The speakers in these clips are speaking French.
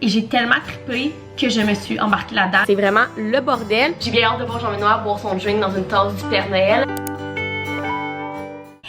Et j'ai tellement trippé que je me suis embarquée là-dedans. C'est vraiment le bordel. J'ai bien hâte de voir Jean-Benoît boire son drink dans une tasse du Père Noël.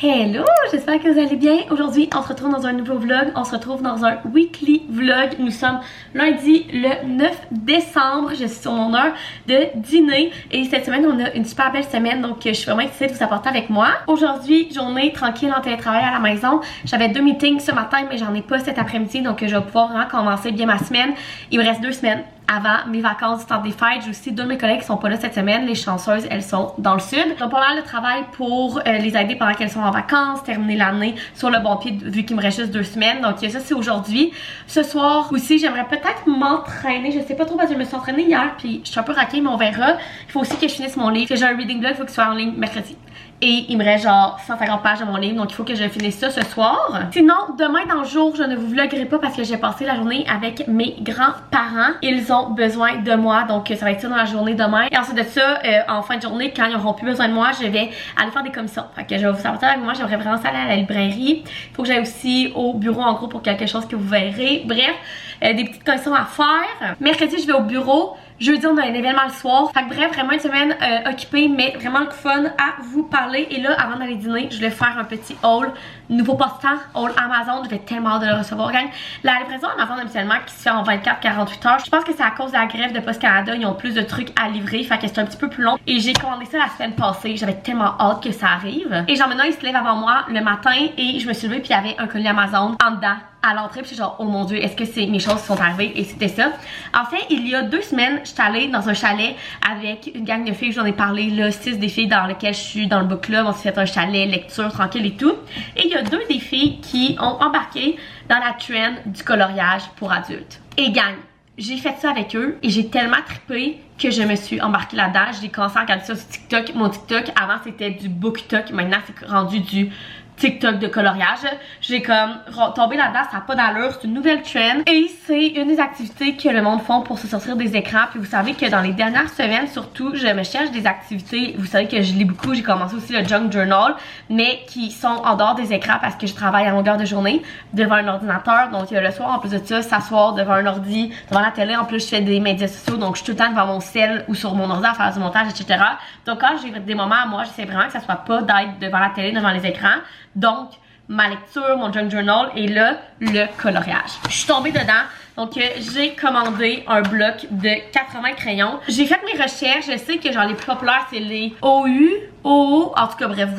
Hello, j'espère que vous allez bien. Aujourd'hui, on se retrouve dans un nouveau vlog. On se retrouve dans un weekly vlog. Nous sommes lundi le 9 décembre. Je suis sur mon heure de dîner. Et cette semaine, on a une super belle semaine. Donc, je suis vraiment excitée de vous apporter avec moi. Aujourd'hui, journée tranquille en télétravail à la maison. J'avais 2 meetings ce matin, mais j'en ai pas cet après-midi. Donc, je vais pouvoir vraiment commencer bien ma semaine. Il me reste 2 semaines avant mes vacances du temps des fêtes. J'ai aussi 2 de mes collègues qui sont pas là cette semaine. Les chanceuses, elles sont dans le sud. Donc, pas mal de travail pour les aider pendant qu'elles sont en vacances, terminer l'année sur le bon pied vu qu'il me reste juste 2 semaines. Donc, ça, c'est aujourd'hui. Ce soir aussi, j'aimerais peut-être m'entraîner. Je sais pas trop parce que je me suis entraînée hier puis je suis un peu raquée, mais on verra. Il faut aussi que je finisse mon livre. J'ai un reading blog, il faut qu'il soit en ligne mercredi. Et il me reste genre 150 pages de mon livre, donc il faut que je finisse ça ce soir. Sinon, demain dans le jour, je ne vous vloggerai pas parce que j'ai passé la journée avec mes grands-parents. Ils ont besoin de moi, donc ça va être ça dans la journée demain. Et ensuite de ça, en fin de journée, quand ils n'auront plus besoin de moi, je vais aller faire des commissions. Fait que je vais vous apporter avec moi, j'aimerais vraiment aller à la librairie. Il faut que j'aille aussi au bureau en gros pour quelque chose que vous verrez. Bref, des petites commissions à faire. Mercredi, je vais au bureau. Jeudi, on a un événement le soir. Fait que bref, vraiment une semaine occupée, mais vraiment le fun à vous parler. Et là, avant d'aller dîner, je vais faire un petit haul. Nouveau passe-temps, haul Amazon. Je vais tellement hâte de le recevoir, gang. La livraison Amazon, habituellement, qui se fait en 24-48 heures. Je pense que c'est à cause de la grève de Post Canada. Ils ont plus de trucs à livrer. Fait que c'est un petit peu plus long. Et j'ai commandé ça la semaine passée. J'avais tellement hâte que ça arrive. Et Jean-Benoît, il se lève avant moi le matin. Et je me suis levée, puis il y avait un colis Amazon en dedans. À l'entrée, puis j'étais genre, oh mon dieu, est-ce que c'est mes choses qui sont arrivées? Et c'était ça. En fait, il y a 2 semaines, j'étais allée dans un chalet avec une gang de filles, j'en ai parlé là, 6 des filles dans lesquelles je suis dans le book club, on s'est fait un chalet, lecture, tranquille et tout. Et il y a 2 des filles qui ont embarqué dans la trend du coloriage pour adultes. Et gang, j'ai fait ça avec eux et j'ai tellement trippé que je me suis embarquée là-dedans. J'ai commencé à regarder ça sur TikTok. Mon TikTok, avant c'était du BookTok, maintenant c'est rendu du TikTok de coloriage. J'ai comme tombé là-dedans, ça n'a pas d'allure, c'est une nouvelle trend. Et c'est une des activités que le monde font pour se sortir des écrans. Puis vous savez que dans les dernières semaines, surtout, je me cherche des activités. Vous savez que je lis beaucoup, j'ai commencé aussi le Junk Journal, mais qui sont en dehors des écrans parce que je travaille à longueur de journée devant un ordinateur. Donc le soir, en plus de ça, s'asseoir devant un ordi, devant la télé. En plus, je fais des médias sociaux, donc je suis tout le temps devant mon cell ou sur mon ordi à faire du montage, etc. Donc quand j'ai des moments à moi, j'essaie vraiment que ça soit pas d'être devant la télé, devant les écrans. Donc, ma lecture, mon junk journal et là, le coloriage. Je suis tombée dedans. Donc, j'ai commandé un bloc de 80 crayons. J'ai fait mes recherches. Je sais que genre les plus populaires, c'est les OU, OO. En tout cas, bref,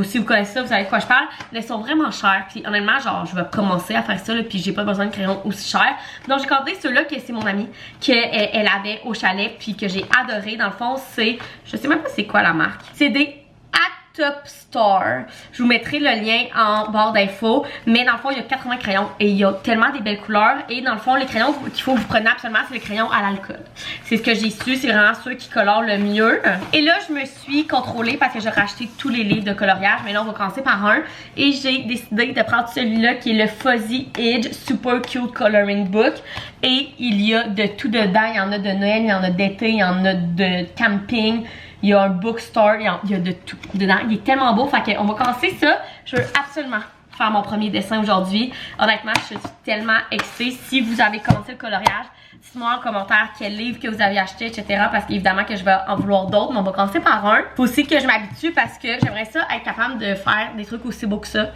si vous connaissez ça, vous savez de quoi je parle. Mais ils sont vraiment chers. Puis honnêtement, genre, je vais commencer à faire ça. Là, puis j'ai pas besoin de crayons aussi chers. Donc, j'ai commandé ceux-là que c'est mon amie qu'elle avait au chalet. Puis que j'ai adoré. Dans le fond, c'est... Je sais même pas c'est quoi la marque. C'est des Top Star. Je vous mettrai le lien en barre d'infos. Mais dans le fond, il y a 80 crayons et il y a tellement des belles couleurs. Et dans le fond, les crayons qu'il faut que vous preniez absolument, c'est les crayons à l'alcool. C'est ce que j'ai su. C'est vraiment ceux qui colorent le mieux. Et là, je me suis contrôlée parce que j'ai racheté tous les livres de coloriage. Mais là, on va commencer par un. Et j'ai décidé de prendre celui-là qui est le Fuzzy Edge Super Cute Coloring Book. Et il y a de tout dedans. Il y en a de Noël, il y en a d'été, il y en a de camping. Il y a un bookstore, il y a de tout dedans. Il est tellement beau. Fait qu'on va commencer ça. Je veux absolument faire mon premier dessin aujourd'hui. Honnêtement, je suis tellement excitée. Si vous avez commencé le coloriage, dites-moi en commentaire quel livre que vous avez acheté, etc. Parce qu'évidemment que je vais en vouloir d'autres, mais on va commencer par un. Faut aussi que je m'habitue parce que j'aimerais ça être capable de faire des trucs aussi beaux que ça.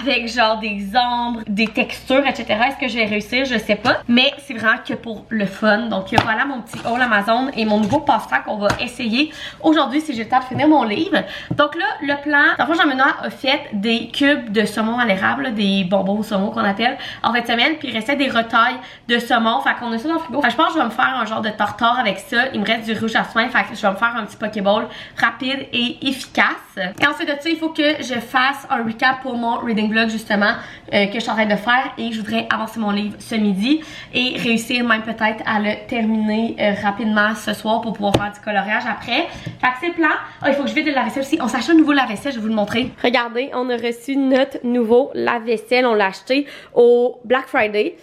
Avec genre des ombres, des textures, etc. Est-ce que je vais réussir? Je sais pas. Mais c'est vraiment que pour le fun. Donc voilà mon petit haul Amazon et mon nouveau passe-temps qu'on va essayer aujourd'hui si j'ai le temps de finir mon livre. Donc là, le plan, d'abord Jean-Benoît a fait des cubes de saumon à l'érable, des bonbons au saumon qu'on appelle, en fin de semaine. Puis il restait des retailles de saumon. Fait qu'on a ça dans le frigo. Fait que je pense que je vais me faire un genre de tartare avec ça. Il me reste du rouge à soin. Fait que je vais me faire un petit Pokéball rapide et efficace. Et ensuite de ça, il faut que je fasse un recap pour mon reading vlog justement que je suis en train de faire. Et je voudrais avancer mon livre ce midi et réussir même peut-être à le terminer rapidement ce soir pour pouvoir faire du coloriage après. Fait que c'est le plan. Il faut que je vide le lave-vaisselle aussi. On s'achète un nouveau lave-vaisselle, je vais vous le montrer. Regardez, on a reçu notre nouveau nouveau lave-vaisselle. On l'a acheté au Black Friday,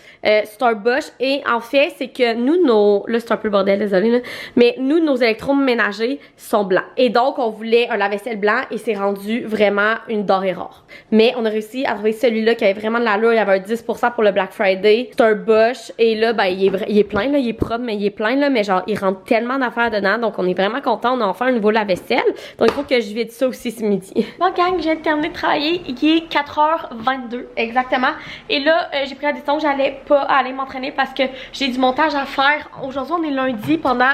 Starbucks. Et en fait, c'est que nous, là c'est un peu le bordel, désolé, là, mais nous, nos électroménagers sont blancs. Et donc, on voulait un lave-vaisselle blanc et c'est rendu vraiment une denrée rare. Mais on a réussi à trouver celui-là qui avait vraiment de l'allure. Il y avait un 10% pour le Black Friday. C'est un Bosch. Et là, ben, il est plein, là. Il est propre, mais il est plein, là. Mais genre, il rentre tellement d'affaires dedans. Donc, on est vraiment content. On a enfin un nouveau lave-vaisselle. Donc, il faut que je vide ça aussi ce midi. Bon, gang, je viens de terminer de travailler. Il est 4h22 exactement. Et là, j'ai pris la décision que j'allais pas aller m'entraîner parce que j'ai du montage à faire. Aujourd'hui, on est lundi pendant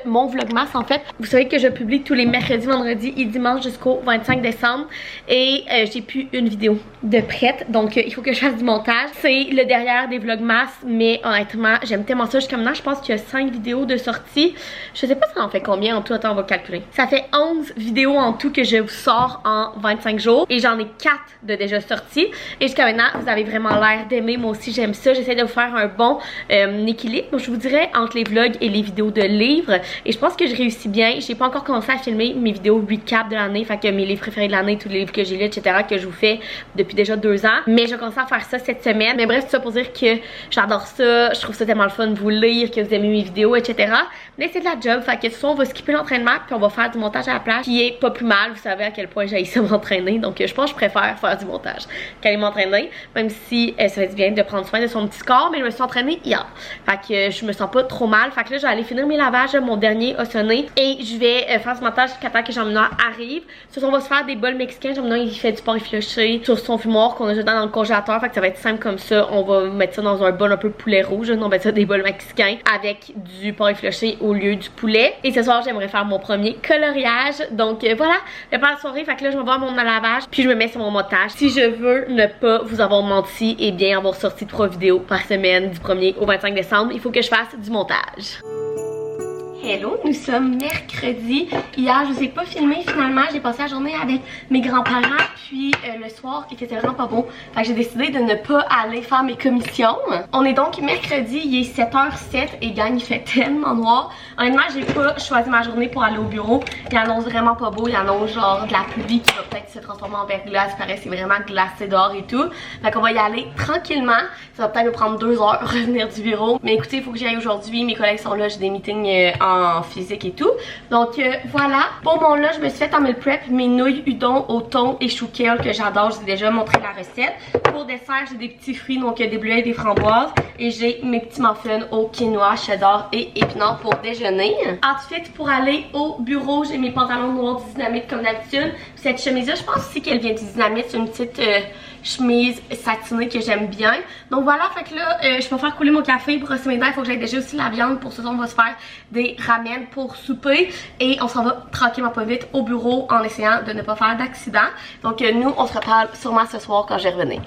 mon vlogmas en fait. Vous savez que je publie tous les mercredis, vendredis et dimanches jusqu'au 25 décembre. Et j'ai plus une vidéo de prête. Donc, il faut que je fasse du montage. C'est le derrière des vlogmas. Mais honnêtement, j'aime tellement ça jusqu'à maintenant. Je pense qu'il y a 5 vidéos de sortie. Je sais pas ça en fait combien en tout. Attends, on va calculer. Ça fait 11 vidéos en tout que je vous sors en 25 jours. Et j'en ai 4 de déjà sorties. Et jusqu'à maintenant, vous avez vraiment l'air d'aimer. Moi aussi, j'aime ça. J'essaie de vous faire un bon équilibre. Donc, je vous dirais entre les vlogs et les vidéos de livres. Et je pense que je réussis bien. J'ai pas encore commencé à filmer mes vidéos recap de l'année. Fait que mes livres préférés de l'année, tous les livres que j'ai lus, etc. que je vous fais depuis déjà 2 ans. Mais je vais commencer à faire ça cette semaine. Mais bref, c'est ça pour dire que j'adore ça. Je trouve ça tellement le fun de vous lire, que vous aimez mes vidéos, etc. Mais c'est de la job. Fait que soit on va skipper l'entraînement, puis on va faire du montage à la place, qui est pas plus mal. Vous savez à quel point j'ai ça m'entraîner. Donc je pense que je préfère faire du montage qu'aller m'entraîner. Même si ça fait du bien de prendre soin de son petit corps. Mais je me suis entraînée hier. Fait que je me sens pas trop mal. Fait que là, je vais aller finir mes lavages. Mon dernier a sonné. Et je vais faire ce montage jusqu'à temps que Jean-Benoît arrive. Ce soir, on va se faire des bols mexicains. Jean-Benoît, il fait du porc effiloché sur son fumoir qu'on a jeté dans le congélateur. Fait que ça va être simple comme ça. On va mettre ça dans un bol un peu poulet rouge. On va mettre ça des bols mexicains avec du porc effiloché au lieu du poulet. Et ce soir, j'aimerais faire mon premier coloriage. Donc voilà, le plan de soirée. Fait que là, je vais voir mon lavage. Puis je me mets sur mon montage. Si je veux ne pas vous avoir menti et bien avoir sorti 3 vidéos par semaine du 1er au 25 décembre, il faut que je fasse du montage. Hello, nous sommes mercredi. Hier, je vous ai pas filmé finalement. J'ai passé la journée avec mes grands-parents. Puis le soir, il était vraiment pas beau. Fait que j'ai décidé de ne pas aller faire mes commissions. On est donc mercredi, il est 7h07 et gang, il fait tellement noir. Honnêtement, j'ai pas choisi ma journée pour aller au bureau. Il annonce vraiment pas beau. Il annonce genre de la pluie qui va peut-être se transformer en verglas. Il paraît que c'est vraiment glacé dehors et tout. Fait qu'on va y aller tranquillement. Ça va peut-être me prendre 2 heures revenir du bureau. Mais écoutez, il faut que j'y aille aujourd'hui. Mes collègues sont là, j'ai des meetings en physique et tout. Donc voilà. Pour mon lunch, je me suis fait en meal prep mes nouilles udon au thon et chou kale que j'adore. Je vous ai déjà montré la recette. Pour dessert, j'ai des petits fruits, donc des bleuets et des framboises. Et j'ai mes petits muffins au quinoa, cheddar et épinards pour déjeuner. Ensuite, pour aller au bureau, j'ai mes pantalons noirs du Dynamite comme d'habitude. Cette chemise-là, je pense aussi qu'elle vient du Dynamite. C'est une petite chemise satinée que j'aime bien. Donc voilà, fait que là, je vais faire couler mon café, brosser mes dents. Il faut que j'aille déjà aussi la viande. Pour ce soir, on va se faire des ramen pour souper. Et on s'en va tranquillement pas vite au bureau en essayant de ne pas faire d'accident. Donc nous, on se reparle sûrement ce soir quand je vais revenir.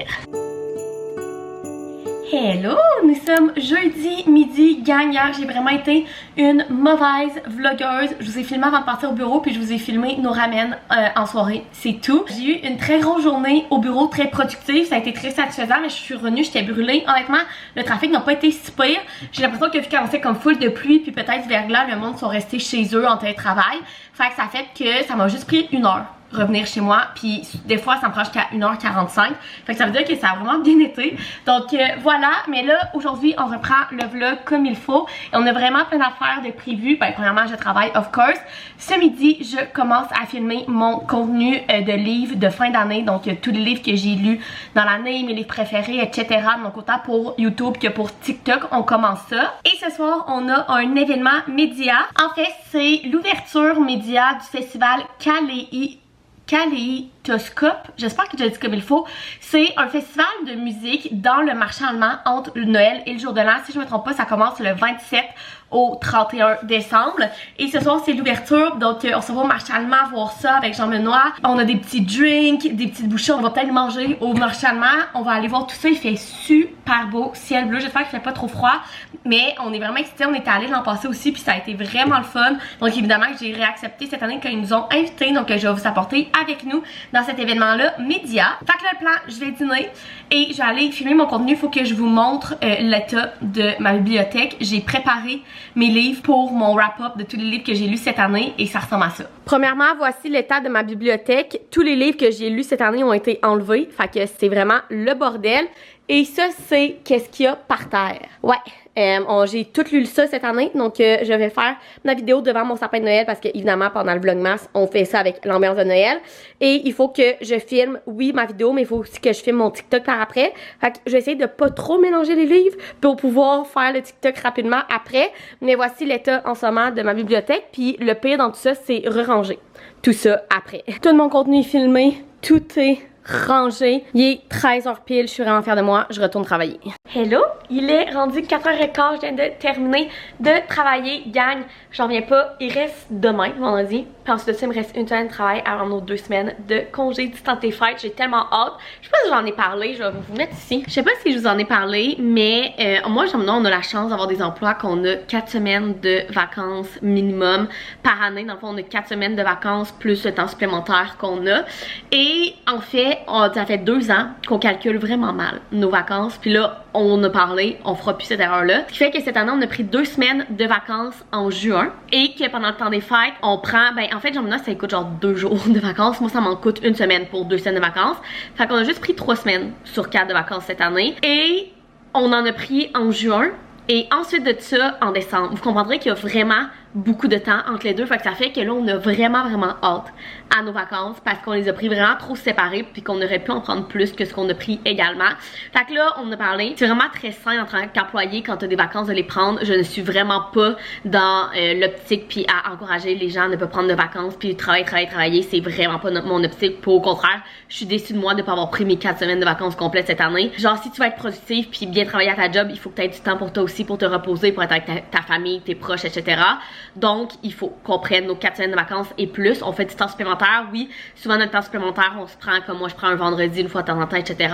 Hello! Nous sommes jeudi midi, gang. Hier, j'ai vraiment été une mauvaise vlogueuse. Je vous ai filmé avant de partir au bureau, puis je vous ai filmé nos ramen en soirée. C'est tout. J'ai eu une très grosse journée au bureau, très productive. Ça a été très satisfaisant, mais je suis revenue, j'étais brûlée. Honnêtement, le trafic n'a pas été si pire. J'ai l'impression que vu qu'on fait comme full de pluie, puis peut-être verglas, le monde sont restés chez eux en télétravail. Fait que ça fait que ça m'a juste pris 1 heure revenir chez moi, puis des fois ça me prend jusqu'à 1h45, fait que ça veut dire que ça a vraiment bien été. Donc voilà, mais là aujourd'hui on reprend le vlog comme il faut et on a vraiment plein d'affaires de prévues. Ben premièrement je travaille of course. Ce midi je commence à filmer mon contenu de livres de fin d'année, donc tous les livres que j'ai lus dans l'année, mes livres préférés, etc. Donc autant pour YouTube que pour TikTok, on commence ça. Et ce soir on a un événement média. En fait c'est l'ouverture média du festival Kaléidoscope, j'espère que je le dis comme il faut. C'est un festival de musique dans le marché allemand entre le Noël et le jour de l'an. Si je ne me trompe pas, ça commence le 27 au 31 décembre. Et ce soir, c'est l'ouverture. Donc, on se va au marché allemand voir ça avec Jean-Benoît. On a des petits drinks, des petites bouchées. On va peut-être manger au marché allemand. On va aller voir tout ça. Il fait super beau, ciel bleu. J'espère qu'il fait pas trop froid. Mais on est vraiment excités. On était allés l'an passé aussi. Puis ça a été vraiment le fun. Donc, évidemment, j'ai réaccepté cette année quand ils nous ont invités. Donc, je vais vous apporter avec nous dans cet événement-là média. Fait que là, le plan, je vais dîner et je vais aller filmer mon contenu. Il faut que je vous montre l'état de ma bibliothèque. J'ai préparé mes livres pour mon wrap-up de tous les livres que j'ai lus cette année et ça ressemble à ça. Premièrement, voici l'état de ma bibliothèque. Tous les livres que j'ai lus cette année ont été enlevés. Fait que c'est vraiment le bordel. Et ça, c'est qu'est-ce qu'il y a par terre. Ouais, j'ai tout lu ça cette année, donc je vais faire ma vidéo devant mon sapin de Noël parce que évidemment pendant le vlogmas, on fait ça avec l'ambiance de Noël. Et il faut que je filme, oui, ma vidéo, mais il faut aussi que je filme mon TikTok par après. Fait que je vais essayer de pas trop mélanger les livres pour pouvoir faire le TikTok rapidement après. Mais voici l'état en ce moment de ma bibliothèque. Puis le pire dans tout ça, c'est ranger tout ça après. Tout mon contenu est filmé, tout est rangé. Il est 13h pile, je suis vraiment fière de moi, je retourne travailler. Hello, il est rendu 4h15, je viens de terminer de travailler, gang, j'en reviens pas, il reste demain, vendredi, puis ensuite de ça, il me reste une semaine de travail avant nos 2 semaines de congé du temps des fêtes, j'ai tellement hâte. Je sais pas si j'en ai parlé, je vais vous mettre ici. Je sais pas si je vous en ai parlé, mais moi, on a la chance d'avoir des emplois qu'on a 4 semaines de vacances minimum par année. Dans le fond, on a 4 semaines de vacances plus le temps supplémentaire qu'on a. Et en fait, ça fait 2 ans qu'on calcule vraiment mal nos vacances. Puis là, on a parlé, on fera plus cette erreur-là. Ce qui fait que cette année, on a pris 2 semaines de vacances en juin. Et que pendant le temps des fêtes, on prend, en fait, Jean-Benoît, ça coûte genre 2 jours de vacances. Moi, ça m'en coûte 1 semaine pour 2 semaines de vacances. Fait qu'on a juste pris 3 semaines sur 4 de vacances cette année. Et on en a pris en juin. Et ensuite de ça, en décembre. Vous comprendrez qu'il y a vraiment beaucoup de temps entre les deux. Fait que ça fait que là, on a vraiment hâte à nos vacances parce qu'on les a pris vraiment trop séparés puis qu'on aurait pu en prendre plus que ce qu'on a pris également. Fait que là, on a parlé. C'est vraiment très sain en tant qu'employé quand t'as des vacances de les prendre. Je ne suis vraiment pas dans l'optique puis à encourager les gens à ne pas prendre de vacances puis travailler. C'est vraiment pas mon optique. Pour au contraire, je suis déçue de moi de pas avoir pris mes 4 semaines de vacances complètes cette année. Genre, si tu vas être productif puis bien travailler à ta job, il faut que tu aies du temps pour toi aussi, pour te reposer, pour être avec ta famille, tes proches, etc. Donc, il faut qu'on prenne nos 4 semaines de vacances et plus. On fait du temps supplémentaire, oui. Souvent, notre temps supplémentaire, on se prend, comme moi, je prends un vendredi une fois de temps en temps, etc.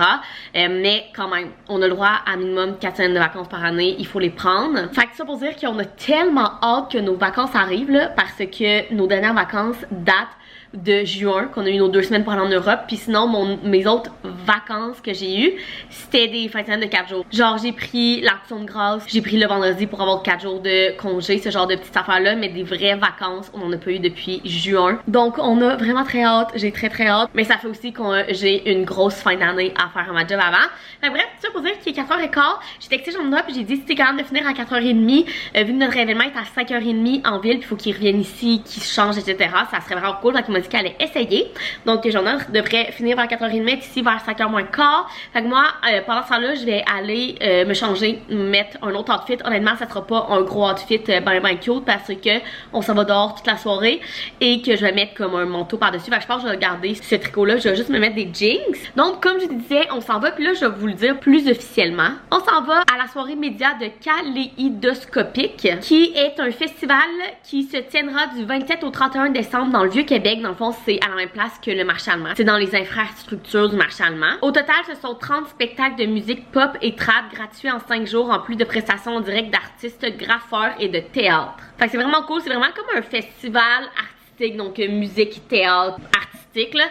Mais quand même, on a le droit à minimum 4 semaines de vacances par année. Il faut les prendre. Fait que ça pour dire qu'on a tellement hâte que nos vacances arrivent, là, parce que nos dernières vacances datent de juin, qu'on a eu nos 2 semaines pour aller en Europe. Puis sinon, mes autres vacances que j'ai eues, c'était des fins de semaine de 4 jours. Genre, j'ai pris l'Action de grâce, j'ai pris le vendredi pour avoir 4 jours de congé, ce genre de petites affaires-là, mais des vraies vacances, on en a pas eu depuis juin. Donc, on a vraiment très hâte, j'ai très hâte. Mais ça fait aussi que j'ai une grosse fin d'année à faire à ma job avant. Fait bref, tout ça pour dire qu'il est 4h15, j'ai texté Jean-Benoît puis j'ai dit si t'es capable de finir à 4h30, vu que notre événement est à 5h30 en ville, puis il faut qu'il revienne ici, qu'il se change, etc. Ça serait vraiment cool. Donc, il m'a dit qu'elle allait essayer. Donc, Jean-Benoît devrait finir vers 4h30, être ici vers 5h moins quart. Fait que moi, pendant ce temps-là, je vais aller me changer, mettre un autre outfit. Honnêtement, ça sera pas un gros outfit ben cute parce que on s'en va dehors toute la soirée et que je vais mettre comme un manteau par-dessus. Fait que je pense que je vais garder ce tricot-là. Je vais juste me mettre des jeans. Donc, comme je disais, on s'en va. Puis là, je vais vous le dire plus officiellement. On s'en va à la soirée média de Kaléidoscopique, qui est un festival qui se tiendra du 27 au 31 décembre dans le Vieux-Québec. Dans le fond, c'est à la même place que le marché allemand. C'est dans les infrastructures du marché allemand. Au total, ce sont 30 spectacles de musique pop et trad gratuits en 5 jours, en plus de prestations en direct d'artistes, graffeurs et de théâtre. Fait que c'est vraiment cool. C'est vraiment comme un festival artistique, donc musique, théâtre, artistique, là,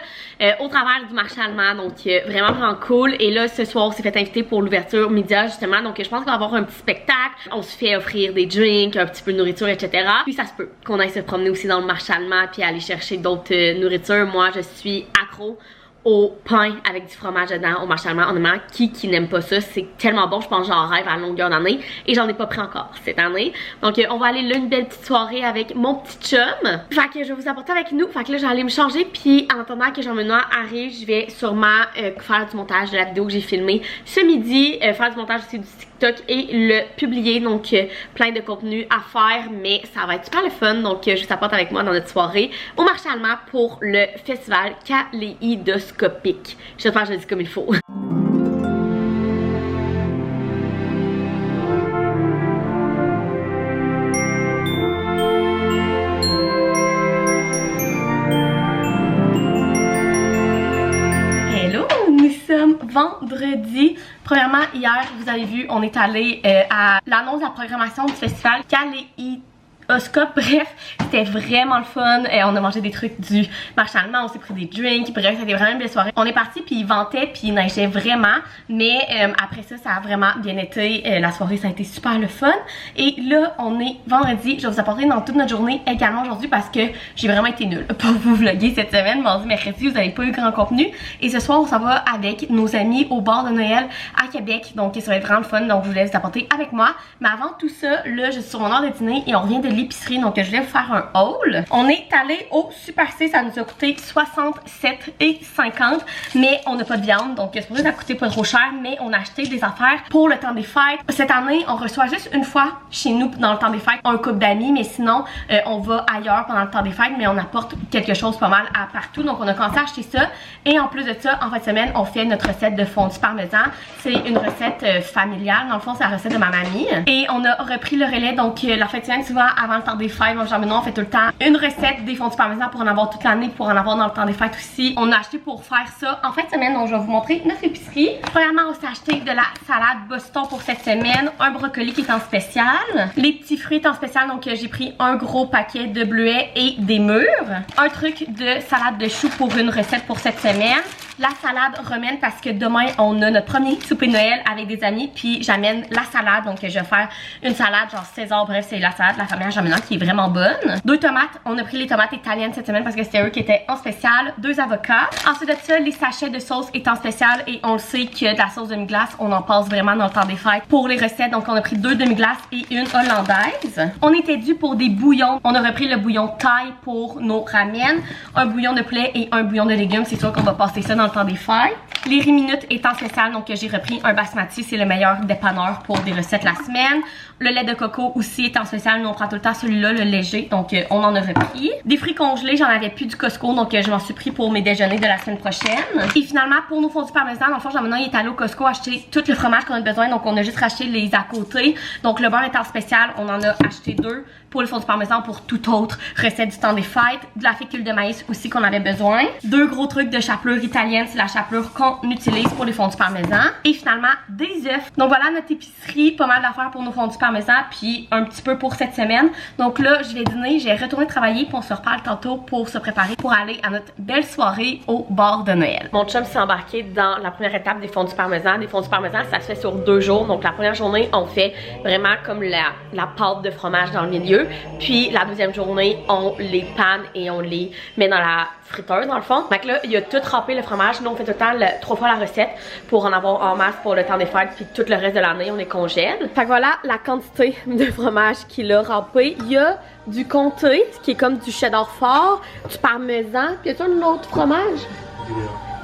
au travers du marché allemand. Donc, vraiment cool. Et là, ce soir, on s'est fait inviter pour l'ouverture média, justement. Donc, je pense qu'on va avoir un petit spectacle. On se fait offrir des drinks, un petit peu de nourriture, etc. Puis, ça se peut qu'on aille se promener aussi dans le marché allemand puis aller chercher d'autres nourritures. Moi, je suis accro au pain avec du fromage dedans au marché allemand. Honnêtement, qui n'aime pas ça? C'est tellement bon, je pense que j'en rêve à longueur d'année et j'en ai pas pris encore cette année. Donc on va aller là une belle petite soirée avec mon petit chum. Fait que je vais vous apporter avec nous. Fait que là, j'allais me changer puis en attendant que Jean-Benoît arrive, je vais sûrement faire du montage de la vidéo que j'ai filmée ce midi, faire du montage aussi du TikTok et le publier. Donc plein de contenu à faire, mais ça va être super le fun. Donc je vous apporte avec moi dans notre soirée au marché allemand pour le festival Kaléidoscopique. J'espère que je le dis comme il faut. Vendredi. Premièrement, hier, vous avez vu, on est allé à l'annonce de la programmation du festival Oscar. Bref, c'était vraiment le fun. On a mangé des trucs du marché allemand, on s'est pris des drinks. Bref, c'était vraiment une belle soirée. On est parti puis il ventait puis il neigeait vraiment. Mais après ça, ça a vraiment bien été. La soirée, ça a été super le fun. Et là, on est vendredi. Je vais vous apporter dans toute notre journée également aujourd'hui parce que j'ai vraiment été nulle pour vous vlogger cette semaine. Mardi, mercredi, vous n'avez pas eu grand contenu. Et ce soir, on s'en va avec nos amis au bar de Noël à Québec. Donc, ça va être vraiment le fun. Donc, je voulais vous apporter avec moi. Mais avant tout ça, là, je suis sur mon heure de dîner et on revient de l'épicerie. Donc, je voulais vous faire un haul. On est allé au Super C. Ça nous a coûté 67,50. Mais on n'a pas de viande. Donc, c'est pour ça que ça a coûté pas trop cher. Mais on a acheté des affaires pour le temps des fêtes. Cette année, on reçoit juste une fois chez nous dans le temps des fêtes un couple d'amis. Mais sinon, on va ailleurs pendant le temps des fêtes. Mais on apporte quelque chose pas mal à partout. Donc, on a commencé à acheter ça. Et en plus de ça, en fin de semaine, on fait notre recette de fondue parmesan. C'est une recette familiale. Dans le fond, c'est la recette de ma mamie. Et on a repris le relais. Donc, la fin de semaine, souvent, avant le temps des fêtes, moi, Jean-Benoît, on fait tout le temps une recette des fondues parmesan pour en avoir toute l'année, pour en avoir dans le temps des fêtes aussi. On a acheté pour faire ça en fin de semaine. Donc, je vais vous montrer notre épicerie. Premièrement, on s'est acheté de la salade Boston pour cette semaine. Un brocoli qui est en spécial. Les petits fruits en spécial. Donc, j'ai pris un gros paquet de bleuets et des mûres. Un truc de salade de choux pour une recette pour cette semaine. La salade romaine parce que demain on a notre premier souper de Noël avec des amis puis j'amène la salade donc je vais faire une salade genre César, bref c'est la salade de la famille Jean-Benoît qui est vraiment bonne. 2 tomates, on a pris les tomates italiennes cette semaine parce que c'était eux qui étaient en spécial. 2 avocats. Ensuite de ça, les sachets de sauce est en spécial et on le sait que de la sauce demi-glace on en passe vraiment dans le temps des fêtes pour les recettes donc on a pris 2 demi-glaces et une hollandaise. On était dû pour des bouillons, on a repris le bouillon thaï pour nos ramen, un bouillon de poulet et un bouillon de légumes, c'est sûr qu'on va passer ça dans le temps des fêtes. Les riz minutes est en spécial donc j'ai repris un basmati, c'est le meilleur dépanneur pour des recettes la semaine. Le lait de coco aussi est en spécial, nous on prend tout le temps celui-là, le léger, donc on en a repris. Des fruits congelés, j'en avais plus du Costco donc je m'en suis pris pour mes déjeuners de la semaine prochaine. Et finalement pour nos fondus parmesan, dans le fond Jean-Benoît il est allé au Costco acheter tout le fromage qu'on a besoin donc on a juste racheté les à côté. Donc le beurre est en spécial, on en a acheté 2 pour les fondus parmesan pour toute autre recette du temps des fêtes. De la fécule de maïs aussi qu'on avait besoin. 2 gros trucs de chapelure italienne, c'est la chapelure qu'on utilise pour les fondus parmesan. Et finalement des œufs. Donc voilà notre épicerie, pas mal d'affaires pour nos fondus parmesan puis un petit peu pour cette semaine. Donc là je vais dîner, j'ai retourné travailler puis on se reparle tantôt pour se préparer pour aller à notre belle soirée au bar de Noël. Mon chum s'est embarqué dans la première étape des fondus parmesan. Des fondus parmesan ça se fait sur 2 jours. Donc la première journée on fait vraiment comme la pâte de fromage dans le milieu. Puis la deuxième journée, on les panne et on les met dans la friteuse dans le fond. Donc là, il a tout râpé le fromage. Nous, on fait tout le temps 3 fois la recette pour en avoir en masse pour le temps des fêtes. Puis tout le reste de l'année, on les congèle. Fait que voilà la quantité de fromage qu'il a râpé. Il y a du comté, ce qui est comme du cheddar fort, du parmesan. Puis y a un autre fromage?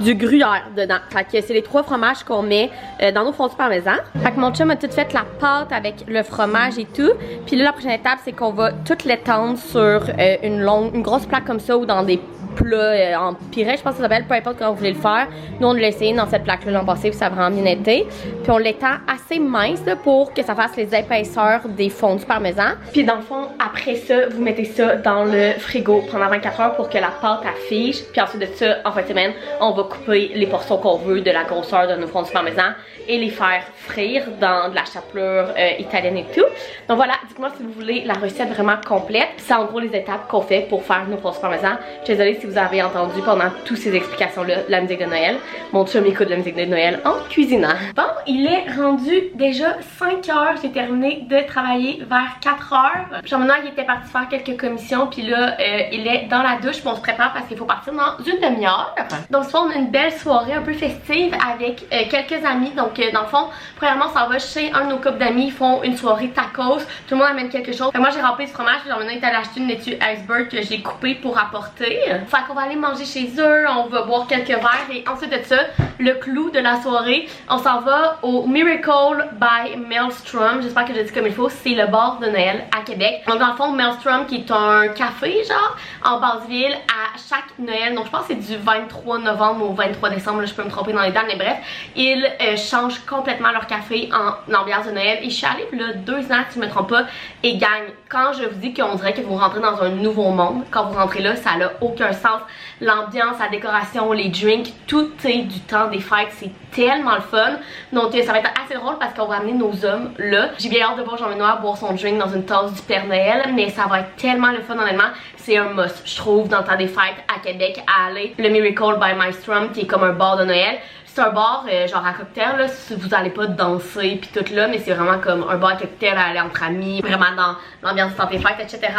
Du gruyère dedans. Fait que c'est les 3 fromages qu'on met dans nos fondus parmesan. Fait que mon chum a tout fait la pâte avec le fromage et tout. Puis là, la prochaine étape, c'est qu'on va tout l'étendre sur une grosse plaque comme ça ou dans des plats en purée, je pense que ça s'appelle, peu importe comment vous voulez le faire. Nous, on l'a essayé dans cette plaque-là l'an passé, puis ça a vraiment bien été. Puis on l'étend assez mince là, pour que ça fasse les épaisseurs des fondus parmesan. Puis dans le fond, après ça, vous mettez ça dans le frigo pendant 24 heures pour que la pâte affiche. Puis ensuite de ça, en fin de semaine, on va couper les portions qu'on veut de la grosseur de nos fondus parmesan et les faire frire dans de la chapelure italienne et tout. Donc voilà, dites-moi si vous voulez la recette vraiment complète. C'est en gros les étapes qu'on fait pour faire nos fondus parmesan. Je suis désolée si vous avez entendu pendant toutes ces explications-là la musique de Noël. Mon chum écoute la musique de Noël en cuisinant. Bon, il est rendu déjà 5 h. J'ai terminé de travailler vers 4 h. Jean-Benoît il était parti faire quelques commissions. Puis là, il est dans la douche. Puis on se prépare parce qu'il faut partir dans une demi-heure. Donc ce soir, on a une belle soirée un peu festive avec quelques amis. Donc dans le fond, premièrement, ça va chez un de nos couples d'amis. Ils font une soirée tacos. Tout le monde amène quelque chose. Moi, j'ai rempli ce fromage. Jean-Benoît est allé acheter une laitue iceberg que j'ai coupée pour apporter. Fait qu'on va aller manger chez eux, on va boire quelques verres et ensuite de ça, le clou de la soirée, on s'en va au Miracle by Maelstrom. J'espère que je dis comme il faut, c'est le bar de Noël à Québec. Donc dans le fond, Maelstrom qui est un café genre en Basse-Ville à chaque Noël. Donc je pense que c'est du 23 novembre au 23 décembre, là, je peux me tromper dans les dates, mais bref, ils changent complètement leur café en ambiance de Noël. Et je suis allée là 2 ans si je me trompe pas et gagne. Quand je vous dis qu'on dirait que vous rentrez dans un nouveau monde, quand vous rentrez là, ça n'a aucun sens. L'ambiance, la décoration, les drinks, tout est du temps temps des fêtes, c'est tellement le fun. Donc ça va être assez drôle parce qu'on va amener nos hommes là. J'ai bien hâte de voir Jean Benoît boire son drink dans une tasse du Père Noël, mais ça va être tellement le fun honnêtement. C'est un must, je trouve, dans le temps des fêtes à Québec, à aller. Le Miracle by Maelstrom, qui est comme un bar de Noël. C'est un bar genre à cocktail, là, si vous allez pas danser pis tout là, mais c'est vraiment comme un bar à cocktail à aller entre amis, vraiment dans l'ambiance de temps des fêtes, etc.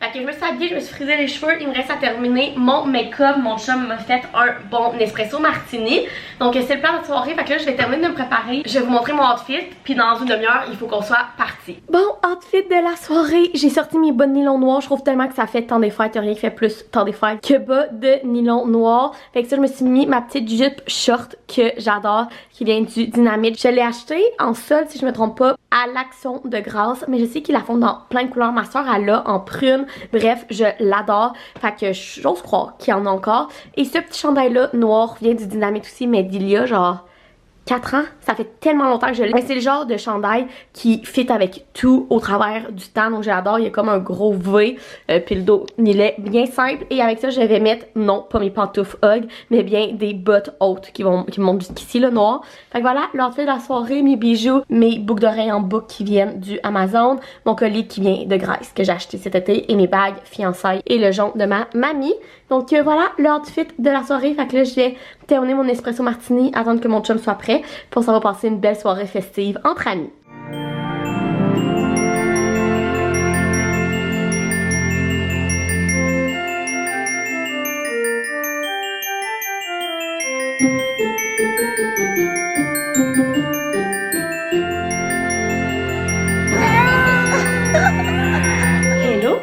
Fait que je me suis habillée, je me suis frisé les cheveux, il me reste à terminer mon make-up. Mon chum m'a fait un bon espresso martini. Donc c'est le plan de soirée, fait que là je vais terminer de me préparer. Je vais vous montrer mon outfit, puis dans une demi-heure, il faut qu'on soit parti. Bon, outfit de la soirée, j'ai sorti mes bas de nylon noir. Je trouve tellement que ça fait temps des fêtes, rien qui fait plus temps des fêtes que bas de nylon noir. Fait que ça, je me suis mis ma petite jupe short que j'adore, qui vient du Dynamite. Je l'ai acheté en solde, si je me trompe pas, à l'Action de Grâce, mais je sais qu'ils la font dans plein de couleurs. Ma soeur elle l'a en prune. Bref, je l'adore. Fait que j'ose croire qu'il y en a encore. Et ce petit chandail là noir vient du Dynamite aussi, mais d'il y a genre 4 ans, ça fait tellement longtemps que je l'ai. Mais c'est le genre de chandail qui fit avec tout au travers du temps, donc j'adore. Il y a comme un gros V, puis le dos, il est bien simple. Et avec ça, je vais mettre, non, pas mes pantoufles Hug, mais bien des bottes hautes qui montent jusqu'ici, le noir. Fait que voilà, l'outfit de la soirée, mes bijoux, mes boucles d'oreilles en boucle qui viennent du Amazon, mon collier qui vient de Grèce, que j'ai acheté cet été, et mes bagues fiançailles et le jonc de ma mamie. Donc voilà, l'outfit de la soirée. Fait que là, je vais terminer mon espresso martini, attendre que mon chum soit prêt. Pour ça va passer une belle soirée festive entre amis.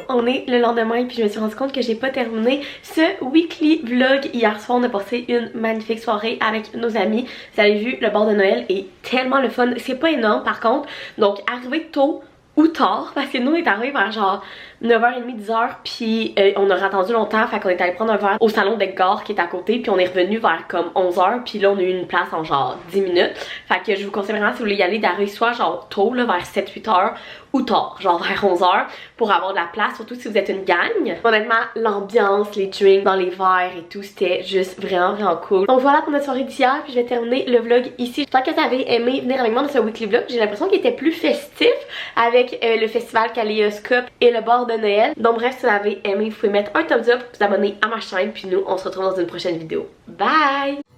On est le lendemain et puis je me suis rendu compte que j'ai pas terminé ce weekly vlog. Hier soir on a passé une magnifique soirée avec nos amis. Vous avez vu, le bar de Noël est tellement le fun. C'est pas énorme par contre, donc arrivé tôt ou tard, parce que nous on est arrivé vers genre 9h30, 10h, puis on a attendu longtemps, fait qu'on est allé prendre un verre au salon d'Edgar qui est à côté, puis on est revenu vers comme 11h, puis là on a eu une place en genre 10 minutes. Fait que je vous conseille vraiment si vous voulez y aller d'arriver soit genre tôt, là, vers 7-8h, ou tard, genre vers 11h, pour avoir de la place, surtout si vous êtes une gang. Honnêtement, l'ambiance, les drinks dans les verres et tout, c'était juste vraiment cool. Donc voilà pour notre soirée d'hier, puis je vais terminer le vlog ici. J'espère que vous avez aimé venir avec moi dans ce weekly vlog. J'ai l'impression qu'il était plus festif avec le festival Kaléidoscope et le bar de Noël. Donc bref, si vous avez aimé, vous pouvez mettre un thumbs up, vous abonner à ma chaîne, puis nous, on se retrouve dans une prochaine vidéo. Bye!